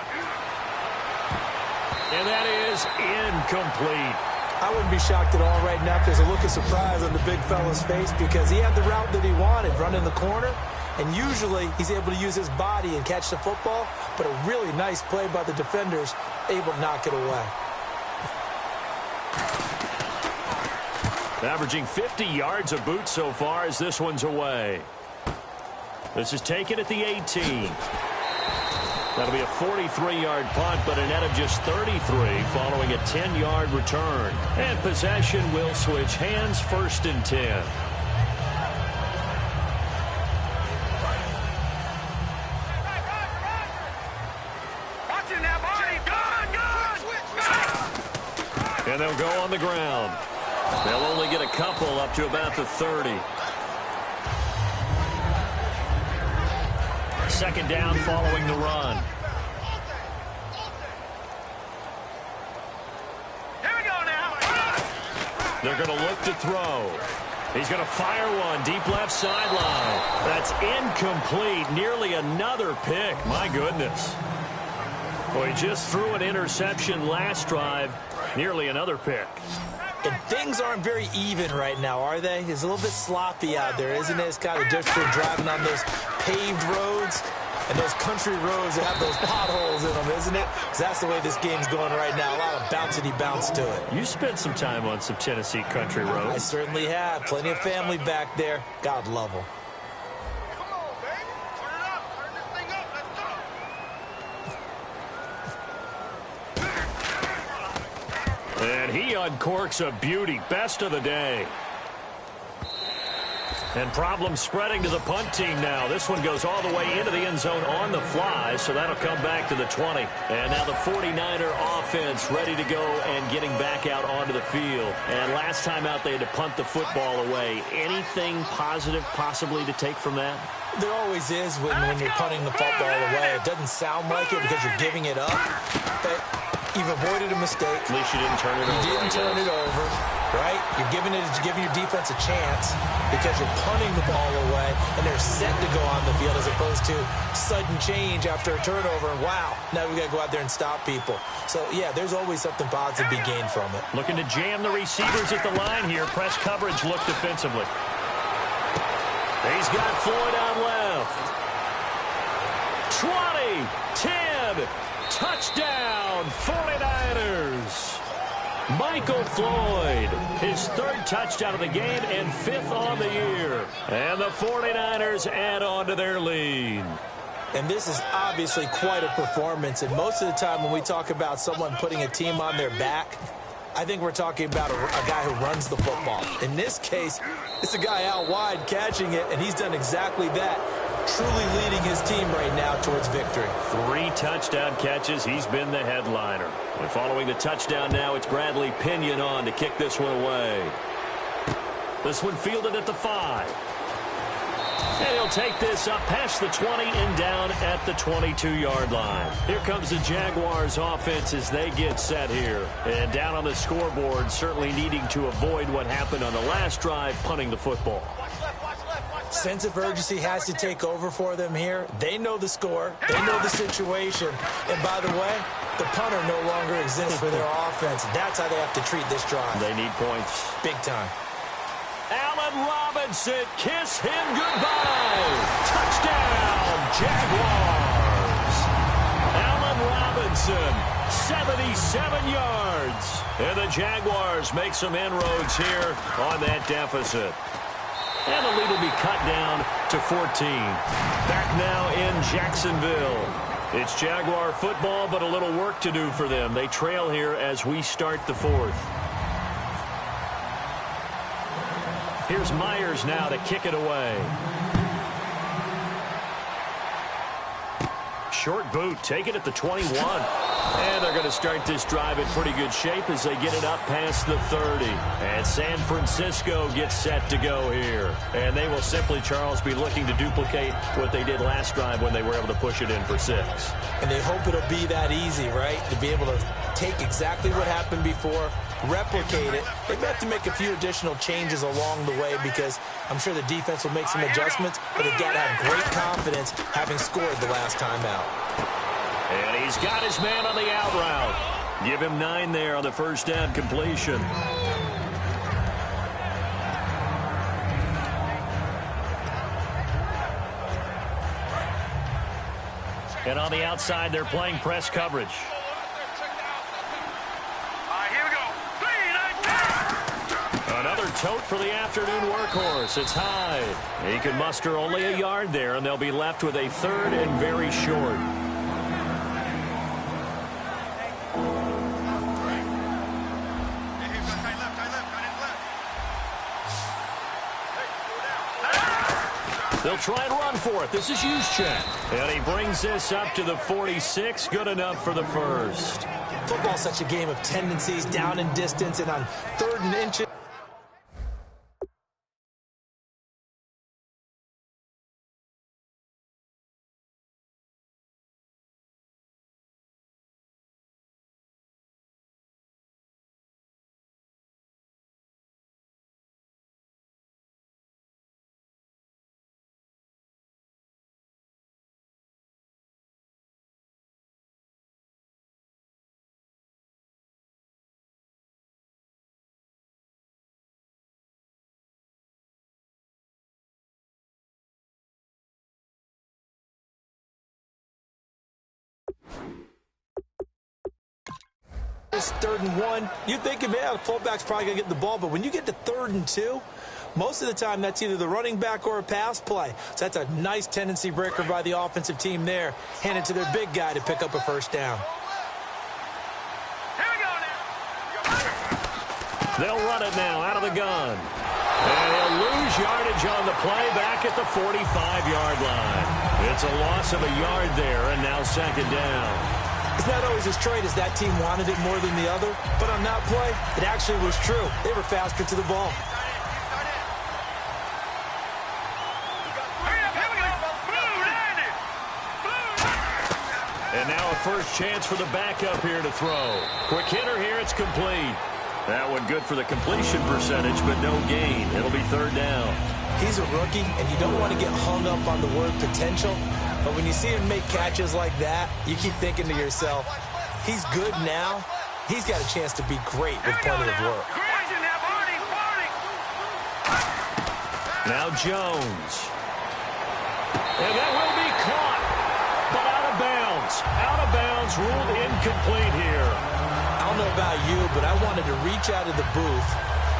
And that is incomplete. I wouldn't be shocked at all right now if there's a look of surprise on the big fella's face, because he had the route that he wanted, running the corner, and usually he's able to use his body and catch the football, but a really nice play by the defenders, able to knock it away. Averaging 50 yards a boot so far as this one's away. This is taken at the 18. That'll be a 43-yard punt, but a net of just 33 following a 10-yard return. And possession will switch hands, 1st and 10. And they'll go on the ground. They'll only get a couple up to about the 30. 2nd down following the run. Here we go now. They're going to look to throw. He's going to fire one deep left sideline. That's incomplete. Nearly another pick. My goodness. Well, he just threw an interception last drive. Nearly another pick. And things aren't very even right now, are they? It's a little bit sloppy out there, isn't it? It's kind of different driving on those paved roads and those country roads that have those potholes in them, isn't it? Because that's the way this game's going right now. A lot of bouncy bounce to it. You spent some time on some Tennessee country roads. I certainly have. Plenty of family back there. God love them. Come on, baby. Turn it up. Turn this thing up. Let's go. And he uncorks a beauty. Best of the day. And problems spreading to the punt team now. This one goes all the way into the end zone on the fly, so that'll come back to the 20. And now the 49er offense ready to go and getting back out onto the field. And last time out, they had to punt the football away. Anything positive possibly to take from that? There always is when you're punting the football away. It doesn't sound like it because you're giving it up. But You've avoided a mistake. At least you didn't turn it over. You didn't turn it over, right? You're giving your defense a chance because you're punting the ball away, and they're set to go on the field as opposed to sudden change after a turnover. And wow, now we got to go out there and stop people. So, yeah, there's always something positive to be gained from it. Looking to jam the receivers at the line here. Press coverage look defensively. He's got Floyd out left. 20, 10, touchdown, 49ers. Michael Floyd, his third touchdown of the game and 5th on the year. And the 49ers add on to their lead. And this is obviously quite a performance. And most of the time when we talk about someone putting a team on their back, I think we're talking about a guy who runs the football. In this case, it's a guy out wide catching it, and he's done exactly that, truly leading his team right now towards victory. 3 touchdown catches. He's been the headliner. And following the touchdown now, it's Bradley Pinion on to kick this one away. This one fielded at the 5. And he'll take this up past the 20 and down at the 22-yard line. Here comes the Jaguars offense as they get set here. And down on the scoreboard, certainly needing to avoid what happened on the last drive, punting the football. Sense of urgency has to take over for them here. They know the score. They know the situation. And by the way, the punter no longer exists for their offense. That's how they have to treat this drive. They need points. Big time. Allen Robinson, kiss him goodbye. Touchdown, Jaguars. Allen Robinson, 77 yards. And the Jaguars make some inroads here on that deficit. And the lead will be cut down to 14. Back now in Jacksonville. It's Jaguar football, but a little work to do for them. They trail here as we start the 4th. Here's Myers now to kick it away. Short boot, take it at the 21. And they're going to start this drive in pretty good shape as they get it up past the 30. And San Francisco gets set to go here. And they will simply, Charles, be looking to duplicate what they did last drive when they were able to push it in for 6. And they hope it'll be that easy, right? To be able to take exactly what happened before, replicate it. They may have to make a few additional changes along the way because I'm sure the defense will make some adjustments, but they've got to have great confidence having scored the last time out. And he's got his man on the out route. Give him 9 there on the first down completion. And on the outside, they're playing press coverage. Another tote for the afternoon workhorse. It's Hyde. He can muster only a yard there, and they'll be left with a 3rd and very short. They'll try and run for it. This is Juszczyk. And he brings this up to the 46. Good enough for the first. Football's such a game of tendencies, down and distance, and on 3rd and inches. It's 3rd and 1. You think, yeah, the fullback's probably going to get the ball, but when you get to 3rd and 2, most of the time that's either the running back or a pass play. So that's a nice tendency breaker by the offensive team there. Hand it to their big guy to pick up a first down. Here we go now. They'll run it now out of the gun. And he'll lose yardage on the play back at the 45-yard line. It's a loss of a yard there, and now 2nd down. It's not always as straight as that team wanted it more than the other, but on that play, it actually was true. They were faster to the ball. And now a first chance for the backup here to throw. Quick hitter here, it's complete. That one good for the completion percentage, but no gain. It'll be third down. He's a rookie, and you don't want to get hung up on the word potential. But when you see him make catches like that, you keep thinking to yourself, he's good now. He's got a chance to be great with plenty of work. Now Jones. And that will be caught, but out of bounds. Out of bounds, ruled incomplete here. I don't know about you, but I wanted to reach out of the booth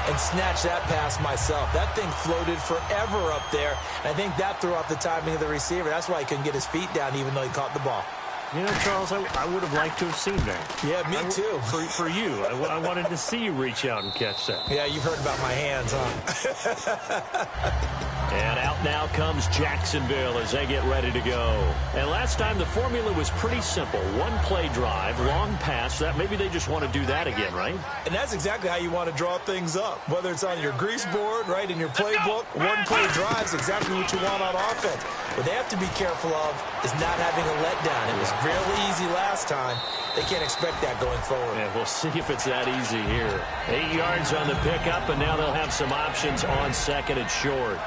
and snatch that pass myself. That thing floated forever up there, and I think that threw off the timing of the receiver. That's why he couldn't get his feet down even though he caught the ball. You know, Charles, I would have liked to have seen that. Yeah, me too. For you. I wanted to see you reach out and catch that. Yeah, you've heard about my hands, huh? And out now comes Jacksonville as they get ready to go. And last time the formula was pretty simple. One play drive, long pass. That maybe they just want to do that again, right? And that's exactly how you want to draw things up. Whether it's on your grease board, right, in your playbook, one play drive is exactly what you want on offense. What they have to be careful of is not having a letdown. It was real easy last time. They can't expect that going forward. Yeah, we'll see if it's that easy here. 8 yards on the pickup, and now they'll have some options on second and short.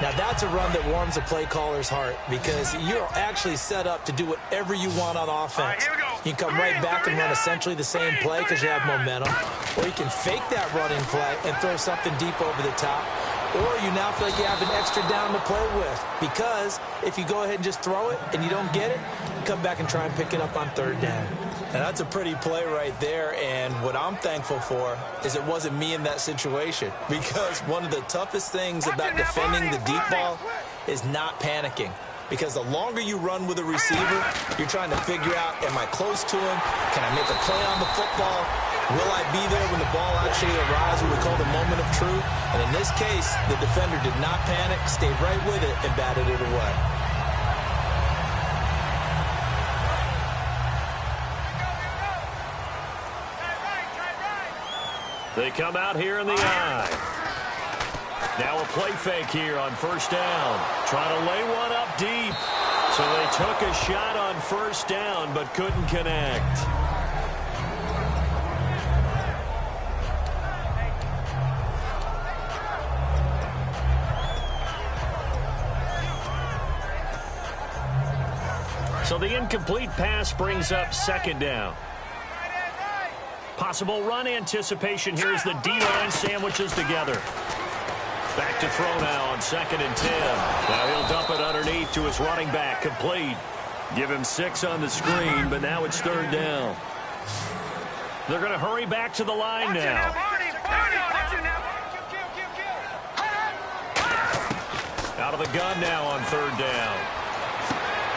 Now, that's a run that warms a play caller's heart because you're actually set up to do whatever you want on offense. You can come right back and run essentially the same play because you have momentum, or you can fake that running play and throw something deep over the top, or you now feel like you have an extra down to play with because if you go ahead and just throw it and you don't get it, come back and try and pick it up on third down. And that's a pretty play right there, and what I'm thankful for is it wasn't me in that situation because one of the toughest things about defending the deep ball is not panicking. Because the longer you run with a receiver, you're trying to figure out, am I close to him? Can I make a play on the football? Will I be there when the ball actually arrives, what we call the moment of truth? And in this case, the defender did not panic, stayed right with it, and batted it away. They come out here in the eye. Now a play fake here on first down. Trying to lay one up deep. So they took a shot on first down but couldn't connect. So the incomplete pass brings up second down. Possible run anticipation here as the D-line sandwiches together. Back to throw now on 2nd and 10. Now he'll dump it underneath to his running back. Complete. Give him 6 on the screen, but now it's third down. They're going to hurry back to the line now. Out of the gun now on third down.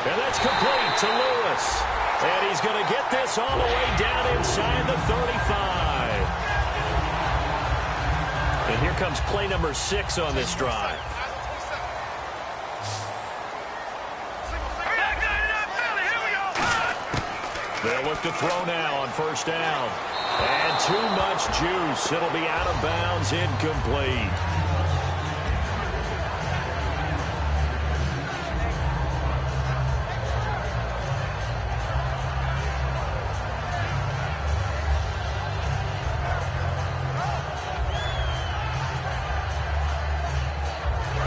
And that's complete to Lewis. And he's going to get this all the way down inside the 35. And here comes play number 6 on this drive. They'll look to throw now on first down. And too much juice. It'll be out of bounds, incomplete.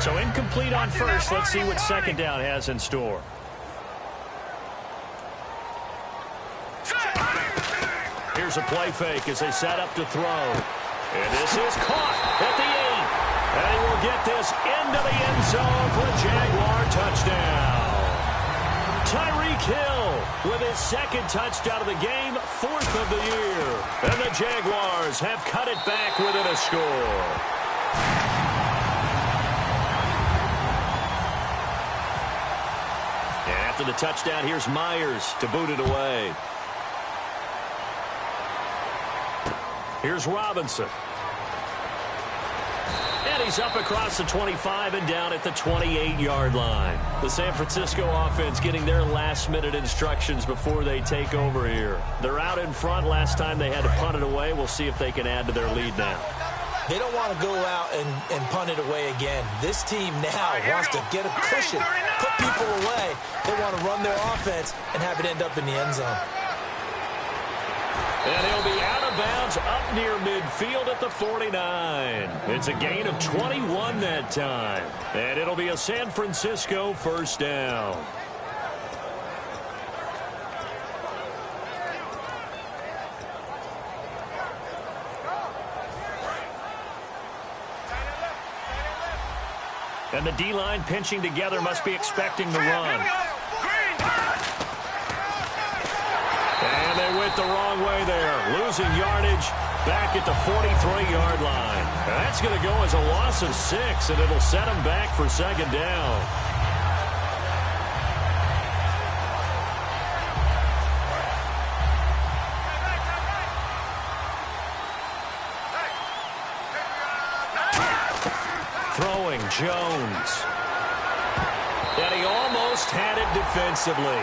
So incomplete on first. Let's see what second down has in store. Here's a play fake as they set up to throw. And this is caught at the 8. And he will get this into the end zone for a Jaguar touchdown. Tyreek Hill with his 2nd touchdown of the game, 4th of the year. And the Jaguars have cut it back within a score. After the touchdown, here's Myers to boot it away. Here's Robinson. And he's up across the 25 and down at the 28-yard line. The San Francisco offense getting their last-minute instructions before they take over here. They're out in front. Last time they had to punt it away. We'll see if they can add to their lead now. They don't want to go out and punt it away again. This team now wants to get a cushion. put people away. They want to run their offense and have it end up in the end zone. And he'll be out of bounds up near midfield at the 49. It's a gain of 21 that time. And it'll be a San Francisco first down. And the D-line pinching together must be expecting the run. And they went the wrong way there, losing yardage back at the 43-yard line. And that's going to go as a loss of 6, and it'll set them back for second down. Throwing Jones. And he almost had it defensively.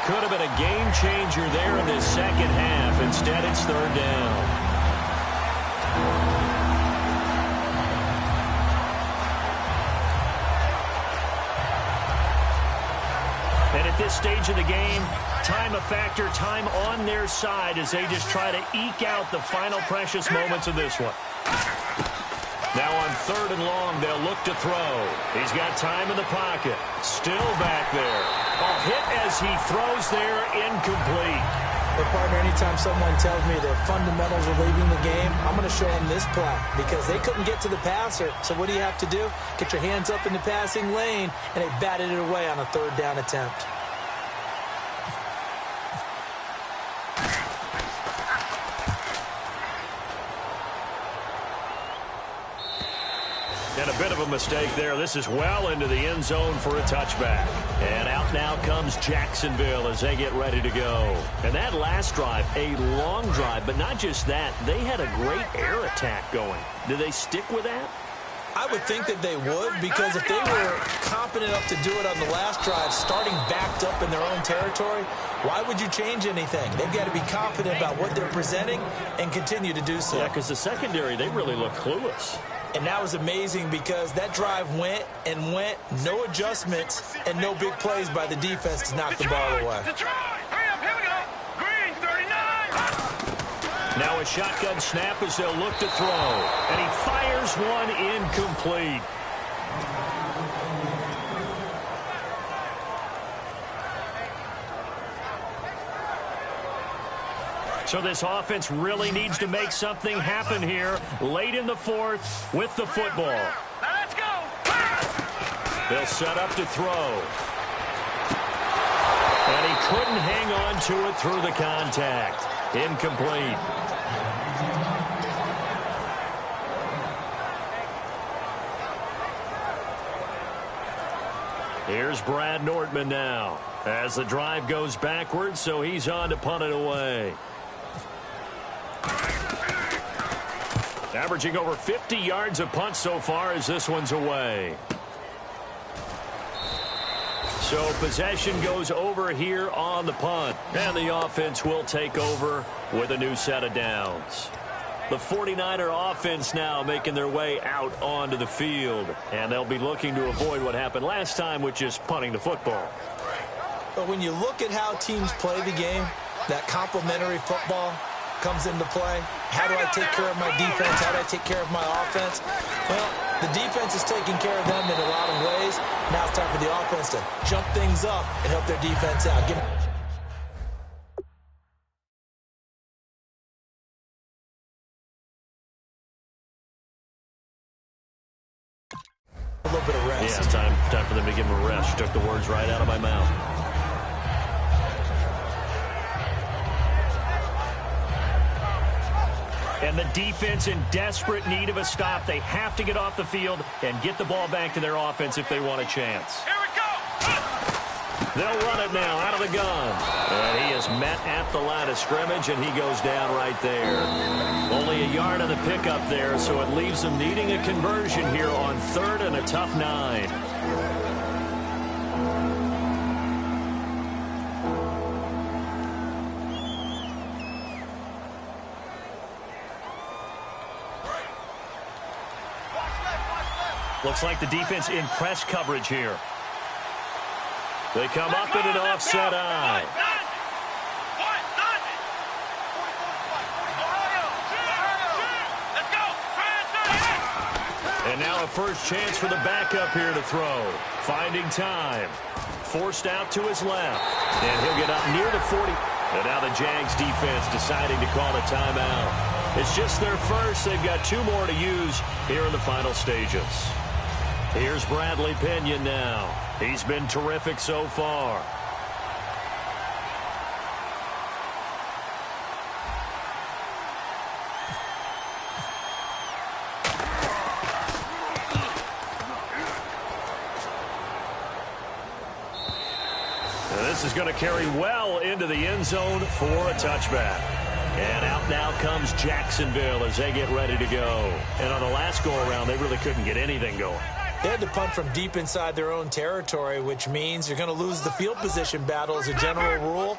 Could have been a game changer there in this second half. Instead, it's third down. And at this stage of the game, time a factor, time on their side as they just try to eke out the final precious moments of this one. Now on third and long, they'll look to throw. He's got time in the pocket. Still back there. A hit as he throws there, incomplete. But, partner, anytime someone tells me their fundamentals are leaving the game, I'm going to show them this play because they couldn't get to the passer. So what do you have to do? Get your hands up in the passing lane, and they batted it away on a third down attempt. And a bit of a mistake there. This is well into the end zone for a touchback. And out now comes Jacksonville as they get ready to go. And that last drive, a long drive, but not just that. They had a great air attack going. Do they stick with that? I would think that they would, because if they were competent enough to do it on the last drive, starting backed up in their own territory, why would you change anything? They've got to be confident about what they're presenting and continue to do so. Yeah, because the secondary, they really look clueless. And that was amazing because that drive went and went, no adjustments, and no big plays by the defense to knock the ball away. Now a shotgun snap as they'll look to throw. And he fires one incomplete. So this offense really needs to make something happen here late in the fourth with the football. Let's go. They'll set up to throw. And he couldn't hang on to it through the contact. Incomplete. Here's Brad Nordman now as the drive goes backwards, so he's on to punt it away. Averaging over 50 yards of punt so far as this one's away. So possession goes over here on the punt. And the offense will take over with a new set of downs. The 49er offense now making their way out onto the field. And they'll be looking to avoid what happened last time, which is punting the football. But when you look at how teams play the game, that complementary football comes into play. How do I take care of my defense? How do I take care of my offense? Well, the defense is taking care of them in a lot of ways. Now it's time for the offense to jump things up and help their defense out. Give a little bit of rest. Yeah, it's time for them to give them a rest. You took the words right out of my mouth. And the defense in desperate need of a stop. They have to get off the field and get the ball back to their offense if they want a chance. Here we go. They'll run it now out of the gun. And he is met at the line of scrimmage, and he goes down right there. Only a yard on the pickup there, so it leaves them needing a conversion here on third and a tough 9. Looks like the defense in press coverage here. They come up in an offset eye. And now a first chance for the backup here to throw. Finding time. Forced out to his left. And he'll get up near the 40. And now the Jags defense deciding to call a timeout. It's just their first. They've got 2 more to use here in the final stages. Here's Bradley Pinion now. He's been terrific so far. This is going to carry well into the end zone for a touchback. And out now comes Jacksonville as they get ready to go. And on the last go-around, they really couldn't get anything going. They had to punt from deep inside their own territory, which means you're going to lose the field position battle as a general rule.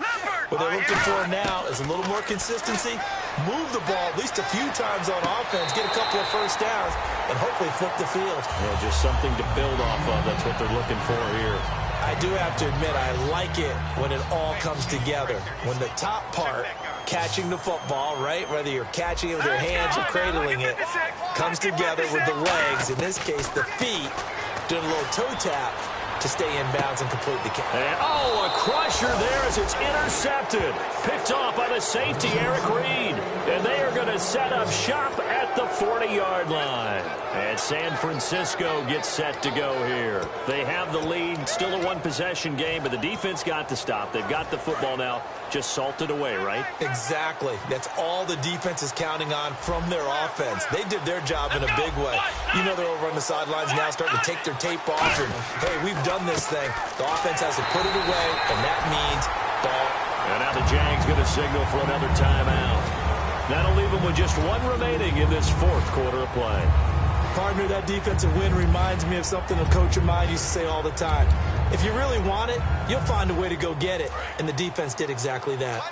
What they're looking for now is a little more consistency, move the ball at least a few times on offense, get a couple of first downs, and hopefully flip the field. Yeah, just something to build off of. That's what they're looking for here. I do have to admit, I like it when it all comes together. When the top part, catching the football, right, whether you're catching it with your hands or cradling it, comes together with the legs, in this case the feet, doing a little toe tap to stay in bounds and complete the catch. And, a crusher there as it's intercepted. Picked off by the safety, Eric Reed. And they are going to set up shop at the 40-yard line. And San Francisco gets set to go here. They have the lead, still a one-possession game, but the defense got to stop. They've got the football now, just salted away, right? Exactly. That's all the defense is counting on from their offense. They did their job in a big way. You know they're over on the sidelines now starting to take their tape off and, hey, we've done this thing. The offense has to put it away, and that means ball. And now the Jags going to signal for another timeout. That'll leave them with just 1 remaining in this 4th quarter of play. Partner, that defensive win reminds me of something a coach of mine used to say all the time. If you really want it, you'll find a way to go get it. And the defense did exactly that.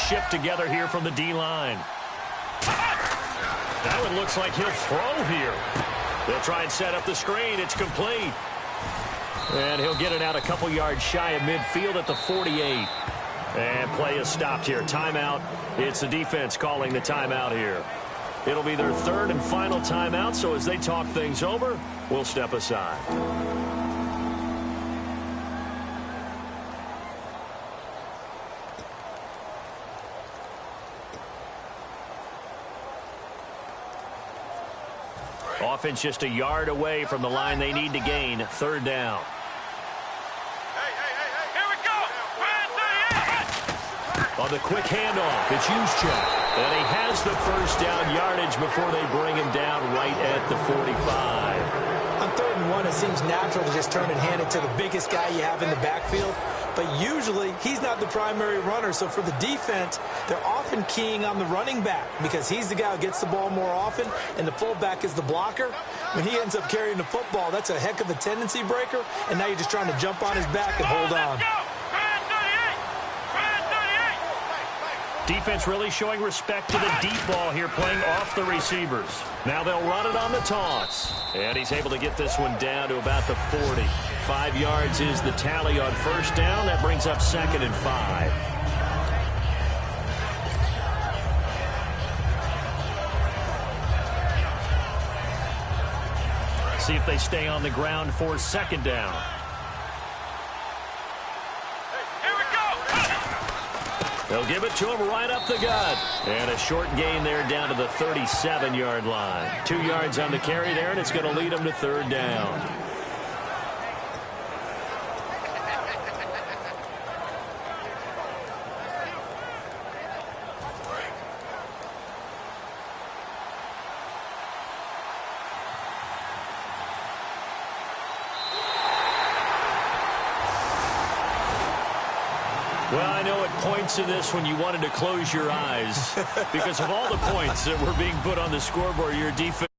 Shift together here from the D-line. That one looks like he'll throw here. They'll try and set up the screen. It's complete. And he'll get it out a couple yards shy of midfield at the 48. And play is stopped here. Timeout. It's the defense calling the timeout here. It'll be their 3rd and final timeout, so as they talk things over, we'll step aside. Offense just a yard away from the line they need to gain. 3rd down. Here we go. On the quick handoff, it's Juszczyk. And he has the first down yardage before they bring him down right at the 45. On 3rd and 1, it seems natural to just turn and hand it to the biggest guy you have in the backfield. But usually, he's not the primary runner. So for the defense, they're often keying on the running back because he's the guy who gets the ball more often, and the fullback is the blocker. When he ends up carrying the football, that's a heck of a tendency breaker, and now you're just trying to jump on his back and hold on. Defense really showing respect to the deep ball here, playing off the receivers. Now they'll run it on the toss. And he's able to get this one down to about the 40. 5 yards is the tally on first down. That brings up 2nd and 5. See if they stay on the ground for 2nd down. They'll give it to him right up the gut. And a short gain there down to the 37-yard line. 2 yards on the carry there, and it's going to lead them to 3rd down. Well, I know at points in this when you wanted to close your eyes because of all the points that were being put on the scoreboard, your defense